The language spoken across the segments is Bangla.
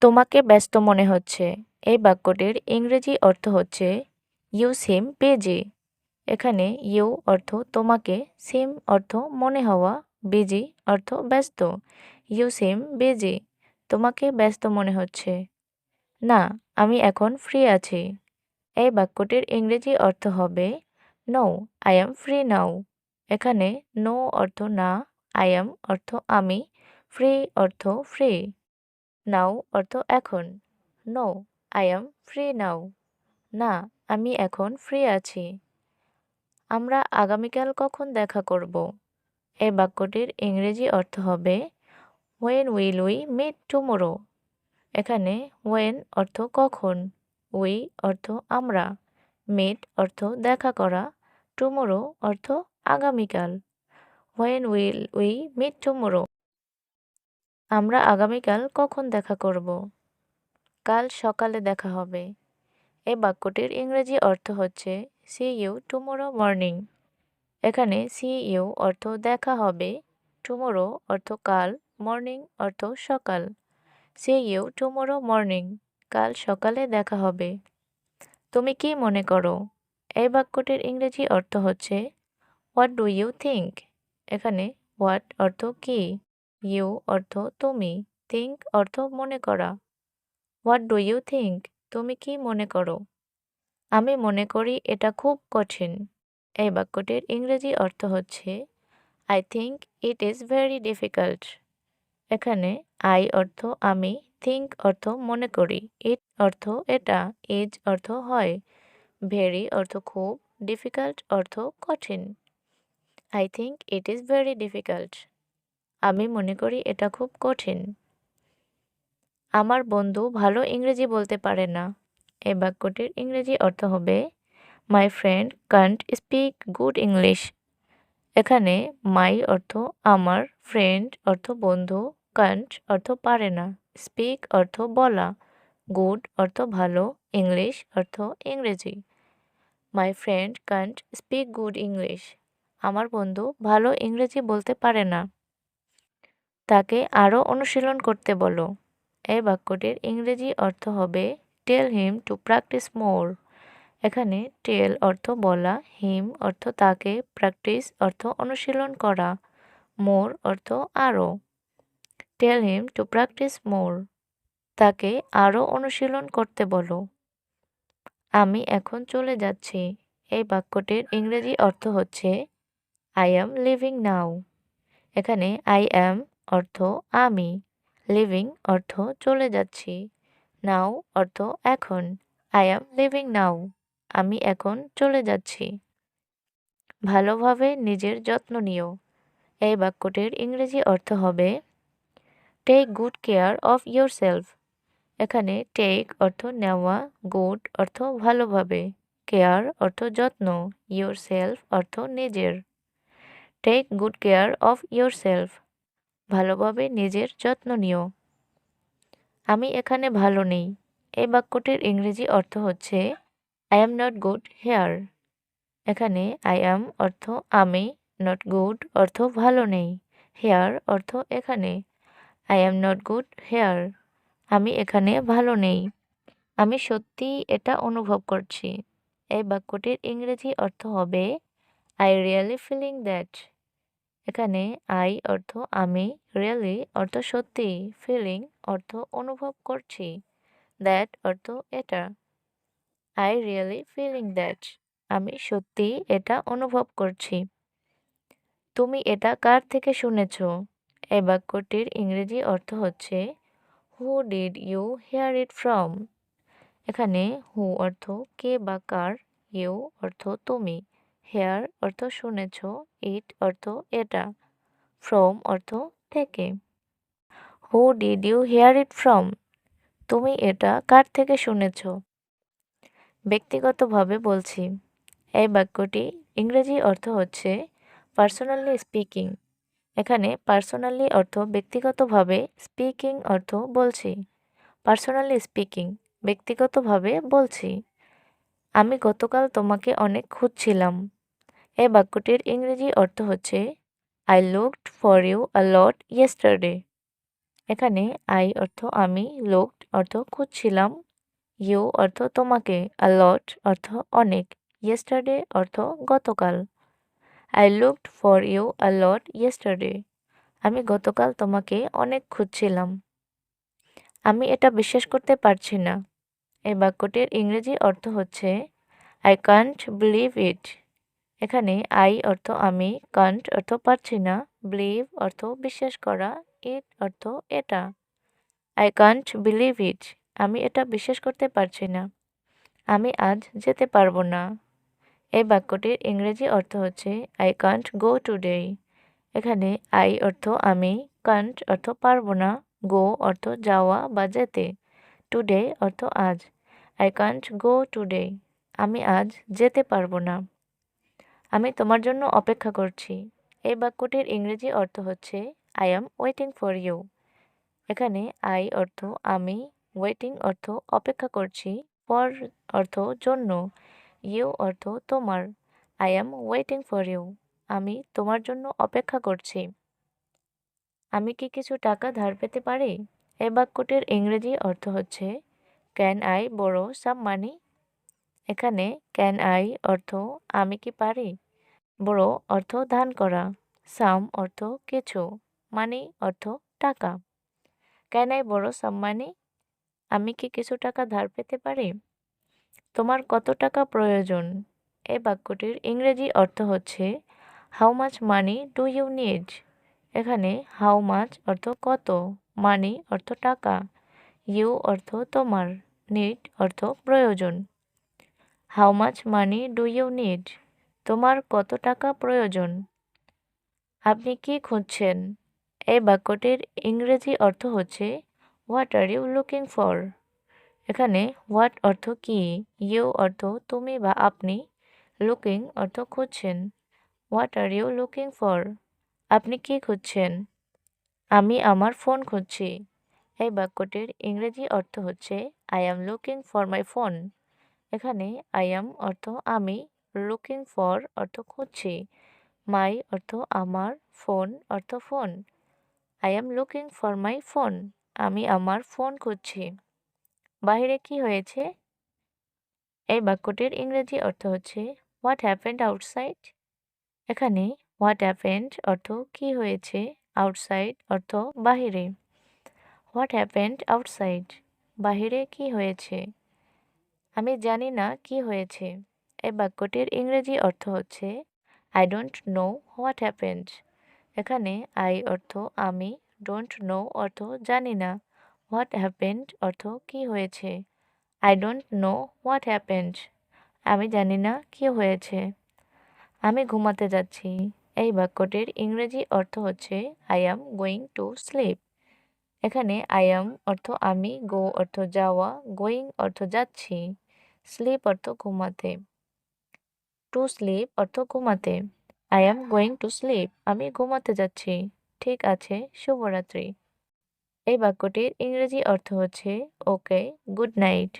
তোমাকে ব্যস্ত মনে হচ্ছে। এই বাক্যটির ইংরেজি অর্থ হচ্ছে ইউ সিম বিজি। এখানে ইউ অর্থ তোমাকে, সিম অর্থ মনে হওয়া, বিজি অর্থ ব্যস্ত। You seem busy. তোমাকে ব্যস্ত মনে হচ্ছে। না, আমি এখন ফ্রি আছি। এই বাক্যটির ইংরেজি অর্থ হবে no, I am free now. এখানে নো অর্থ না, আই এম অর্থ আমি, ফ্রি অর্থ ফ্রি, নাও অর্থ এখন। No, I am free now. না, আমি এখন ফ্রি আছি। আমরা আগামীকাল কখন দেখা করব? এই বাক্যটির ইংরেজি অর্থ হবে when will we meet tomorrow. এখানে হোয়েন অর্থ কখন, উই অর্থ আমরা, মিট অর্থ দেখা করা, টুমোরো অর্থ আগামীকাল। When will we meet tomorrow. আমরা আগামীকাল কখন দেখা করব? কাল সকালে দেখা হবে। এই বাক্যটির ইংরেজি অর্থ হচ্ছে সি ইউ টুমোরো মর্নিং। এখানে সি ইউ অর্থ দেখা হবে, টুমোরো অর্থ কাল, মর্নিং অর্থ সকাল। See you tomorrow morning. কাল সকালে দেখা হবে। তুমি কি মনে করো? এই বাক্যটির ইংরেজি অর্থ হচ্ছে হোয়াট ডু ইউ থিঙ্ক। এখানে হোয়াট অর্থ কি, ইউ অর্থ তুমি, থিঙ্ক অর্থ মনে করা। What do you think? তুমি কি মনে করো? আমি মনে করি এটা খুব কঠিন। এই বাক্যটির ইংরেজি অর্থ হচ্ছে I think it is very difficult. এখানে আই অর্থ আমি, থিঙ্ক অর্থ মনে করি, ইট অর্থ এটা, ইজ অর্থ হয়, ভেরি অর্থ খুব, ডিফিকাল্ট অর্থ কঠিন। I think it is very difficult. আমি মনে করি এটা খুব কঠিন। আমার বন্ধু ভালো ইংরেজি বলতে পারে না। এই বাক্যটির ইংরেজি অর্থ হবে my friend Kant speak good English. এখানে মাই অর্থ আমার, ফ্রেন্ড অর্থ বন্ধু, কান্ট অর্থ পারে না, স্পিক অর্থ বলা, গুড অর্থ ভালো, ইংলিশ অর্থ ইংরেজি। My friend Kant speak good English. আমার বন্ধু ভালো ইংরেজি বলতে পারে না। তাকে আরও অনুশীলন করতে বলো। এই বাক্যটির ইংরেজি অর্থ হবে টেল হিম টু প্র্যাকটিস মোর। এখানে টেল অর্থ বলা, হিম অর্থ তাকে, প্র্যাকটিস অর্থ অনুশীলন করা, মোর অর্থ আরও। টেল হিম টু প্র্যাকটিস মোর। তাকে আরও অনুশীলন করতে বলো। আমি এখন চলে যাচ্ছি। এই বাক্যটির ইংরেজি অর্থ হচ্ছে আই অ্যাম লিভিং নাও। এখানে আই অ্যাম অর্থ আমি, লিভিং অর্থ চলে যাচ্ছি, নাও অর্থ এখন। আই অ্যাম লিভিং নাও। আমি এখন চলে যাচ্ছি। ভালোভাবে নিজের যত্ন নিও। এই বাক্যটির ইংরেজি অর্থ হবে take good care of yourself. এখানে টেক অর্থ নেওয়া, গুড অর্থ ভালোভাবে, কেয়ার অর্থ যত্ন, ইয়োরসেলফ অর্থ নিজের। Take good care of yourself. ভালোভাবে নিজের যত্ন নিও। আমি এখানে ভালো নেই। এই বাক্যটির ইংরেজি অর্থ হচ্ছে I am not good hair. এখানে আই অ্যাম অর্থ আমি, নট গুড অর্থ ভালো নেই, হেয়ার অর্থ এখানে। I am not good hair. আমি এখানে ভালো নেই। আমি সত্যিই এটা অনুভব করছি। এই বাক্যটির ইংরেজি অর্থ হবে আই রিয়েলি ফিলিং দ্যাট। এখানে আই অর্থ আমি, রিয়েলি অর্থ সত্যি, ফিলিং অর্থ অনুভব করছি, দ্যাট অর্থ এটা। I really feeling that. আমি সত্যি এটা অনুভব করছি। তুমি এটা কার থেকে শুনেছ? এই বাক্যটির ইংরেজি অর্থ হচ্ছে who did you hear it from. এখানে হু অর্থ কে বা কার, ইউ অর্থ তুমি, হেয়ার অর্থ শুনেছ, ইট অর্থ এটা, ফ্রম অর্থ থেকে। Who did you hear it from? তুমি এটা কার থেকে শুনেছ? ব্যক্তিগতভাবে বলছি। এই বাক্যটি ইংরেজি অর্থ হচ্ছে পার্সোনালি স্পিকিং। এখানে পার্সোনালি অর্থ ব্যক্তিগতভাবে, স্পিকিং অর্থ বলছি। পার্সোনালি স্পিকিং ব্যক্তিগতভাবে বলছি। আমি গতকাল তোমাকে অনেক খুঁজছিলাম। এই বাক্যটির ইংরেজি অর্থ হচ্ছে I looked for you a lot yesterday. এখানে আই অর্থ আমি, লুকড অর্থ খুঁজছিলাম, ইউ অর্থ তোমাকে, আ লট অর্থ অনেক, ইয়েস্টারডে অর্থ গতকাল। I looked for you a lot yesterday. আমি গতকাল তোমাকে অনেক খুঁজছিলাম। আমি এটা বিশ্বাস করতে পারছি না। এই বাক্যটির ইংরেজি অর্থ হচ্ছে আই কান্ট বিলিভ ইট। এখানে আই অর্থ আমি, কান্ট অর্থ পারছি না, বিলিভ অর্থ বিশ্বাস করা, ইট অর্থ এটা। I can't believe it. আমি এটা বিশ্বাস করতে পারছি না। আমি আজ যেতে পারবো না। এই বাক্যটির ইংরেজি অর্থ হচ্ছে আই কান্ট গো টুডে। এখানে আই অর্থ আমি, কান্ট অর্থ পারবো না, গো অর্থ যাওয়া বা যেতে, টুডে অর্থ আজ। I can't go today. আমি আজ যেতে পারবো না। আমি তোমার জন্য অপেক্ষা করছি। এই বাক্যটির ইংরেজি অর্থ হচ্ছে I am waiting for you. এখানে আই অর্থ আমি, ওয়েটিং অর্থ অপেক্ষা করছি, ফর অর্থ জন্য, ইউ অর্থ তোমার। I am waiting for you. আমি তোমার জন্য অপেক্ষা করছি। আমি কি কিছু টাকা ধার পেতে পারি? এই বাক্যটির ইংরেজি অর্থ হচ্ছে ক্যান আই বোরো সাম মানি। এখানে ক্যান আই অর্থ আমি কি পারি, বোরো অর্থ দান করা, সাম অর্থ কিছু, মানি অর্থ টাকা। ক্যান আই বোরো সাম মানি? আমি কি কিছু টাকা ধার পেতে পারি? তোমার কত টাকা প্রয়োজন? এই বাক্যটির ইংরেজি অর্থ হচ্ছে how much money do you need. এখানে হাউ মাচ অর্থ কত, মানি অর্থ টাকা, ইউ অর্থ তোমার, নিড অর্থ প্রয়োজন। How much money do you need? তোমার কত টাকা প্রয়োজন? আপনি কি খুঁজছেন? এই বাক্যটির ইংরেজি অর্থ হচ্ছে what are you looking for. এখানে হোয়াট অর্থ কি, ইউ অর্থ তুমি বা আপনি, লুকিং অর্থ খুঁজছেন। What are you looking for? আপনি কি খুঁজছেন? আমি আমার ফোন খুঁজছি। এই বাক্যটির ইংরেজি অর্থ হচ্ছে I am looking for my phone. এখানে আই অ্যাম অর্থ আমি, লুকিং ফর অর্থ খুঁজছি, মাই অর্থ আমার, ফোন অর্থ phone. I am looking for my phone. আমি আমার ফোন খুঁজছি। বাইরে কি হয়েছে? এই বাক্যটির ইংরেজি অর্থ হচ্ছে হোয়াট হ্যাপেন্ড আউটসাইড। এখানে হোয়াট হ্যাপেন্ড অর্থ কি হয়েছে, আউটসাইড অর্থ বাহিরে। What happened outside? বাহিরে কি হয়েছে? আমি জানি না কি হয়েছে। এই বাক্যটির ইংরেজি অর্থ হচ্ছে I don't know what happened. এখানে আই অর্থ আমি, ডোন্ট নো অর্থ জানি না, হোয়াট হ্যাপেন্ড অর্থ কি হয়েছে। I don't know what happened. আমি জানি না কি হয়েছে। আমি ঘুমাতে যাচ্ছি। এই বাক্যটির ইংরেজি অর্থ হচ্ছে I am going to sleep. এখানে আই অ্যাম অর্থ আমি, গো অর্থ যাওয়া, গোয়িং অর্থ যাচ্ছি, স্লিপ অর্থ ঘুমাতে, টু স্লিপ অর্থ ঘুমাতে। I am going to sleep. আমি ঘুমাতে যাচ্ছি। ঠিক আছে, শুভরাত্রি। এই বাক্যটির ইংরেজি অর্থ হচ্ছে ওকে, গুড নাইট।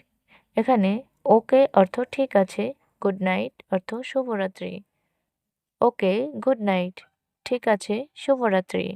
এখানে ওকে অর্থ ঠিক আছে, গুড নাইট অর্থ শুভরাত্রি। ওকে, গুড নাইট। ঠিক আছে, শুভরাত্রি।